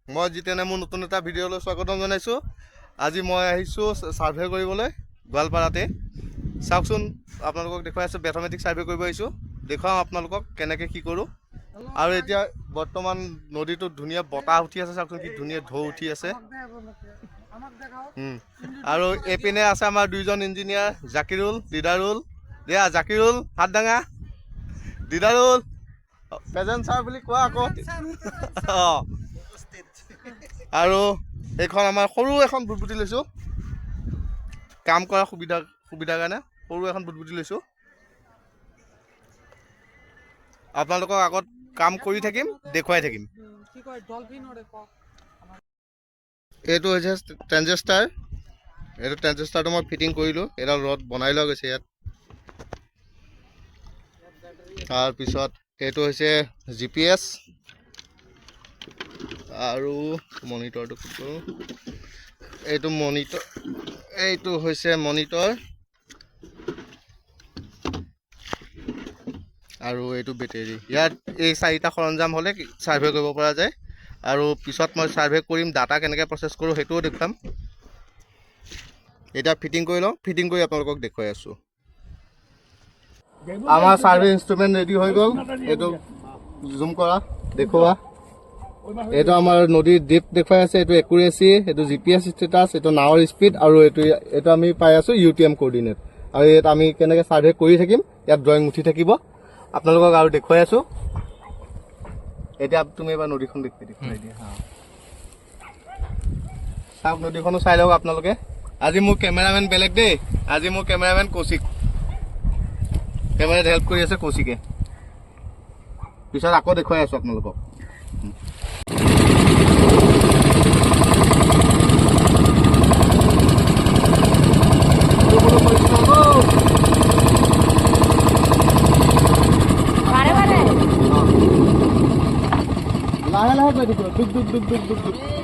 মই জিতেনে মোৰ নতুন এটা ভিডিঅ'লৈ স্বাগতম জনাইছোঁ। আজি মই আহিছোঁ ছাৰ্ভে কৰিবলৈ গোৱালপাৰাতে। চাওকচোন আপোনালোকক দেখুৱাই আছোঁ, বেথমেটিক ছাৰ্ভে কৰিব আহিছোঁ। দেখুৱাওঁ আপোনালোকক কেনেকৈ কি কৰোঁ। আৰু এতিয়া বৰ্তমান নদীটোত ধুনীয়া বতাহ উঠি আছে, চাওকচোন কি ধুনীয়া ঢৌ উঠি আছে। আৰু এইপিনে আছে আমাৰ দুইজন ইঞ্জিনিয়াৰ, জাকিৰুল, দিদাৰুল। দিয়া জাকিৰুল হাত দাঙা, দিদাৰুল প্ৰেজেণ্ট ছাৰ বুলি কোৱা আকৌ। অঁ, আৰু এইখন আমাৰ সৰু এখন বুটবুটি লৈছোঁ, কাম কৰা সুবিধাৰ কাৰণে সৰু এখন বুটবুটি লৈছোঁ। আপোনালোকক আগত কাম কৰি থাকিম, দেখুৱাই থাকিম। এইটো হৈছে ট্ৰেঞ্জেষ্টাৰ। এইটো ট্ৰেঞ্জেষ্টাৰটো মই ফিটিং কৰিলোঁ, এডাল ৰড বনাই লোৱা গৈছে ইয়াত। তাৰপিছত এইটো হৈছে GPS আৰু মনিটৰটো কি কৰোঁ, এইটো মনিটৰ, এইটো হৈছে মনিটৰ আৰু এইটো বেটেৰী। ইয়াত এই চাৰিটা সৰঞ্জাম হ'লে ছাৰ্ভে কৰিব পৰা যায়। আৰু পিছত মই ছাৰ্ভে কৰিম, ডাটা কেনেকৈ প্ৰচেছ কৰোঁ সেইটোও দেখুৱাম। এতিয়া ফিটিং কৰি লওঁ, ফিটিং কৰি আপোনালোকক দেখুৱাই আছোঁ। আমাৰ ছাৰ্ভে ইনষ্ট্ৰুমেণ্ট ৰেডি হৈ গ'ল। এইটো জুম কৰা, দেখুওৱা। এইটো আমাৰ নদীৰ ডেপ্থ দেখুৱাই আছে, এইটো একুৰেচি, এইটো GPS ষ্টেটাছ, এইটো নাৱৰ স্পীড, আৰু এইটো আমি পাই আছোঁ UTM কোঅৰ্ডিনেট। আৰু ইয়াত আমি কেনেকৈ ছাৰ্ভে কৰি থাকিম, ইয়াত ড্ৰয়িং উঠি থাকিব। আপোনালোকক আৰু দেখুৱাই আছোঁ। এতিয়া তুমি এবাৰ নদীখন দেখুৱাই দিয়া। চাওক, নদীখনো চাই লওক আপোনালোকে। আজি মোৰ কেমেৰামেন বেলেগ দেই, আজি মোৰ কেমেৰামেন কৌশিক, কেমেৰাত হেল্প কৰি আছে কৌশিকে। পিছত আকৌ দেখুৱাই আছোঁ আপোনালোকক। লাহে লাহে গৈ থাকিব, দুক দুক দুক দুক দুক দুক।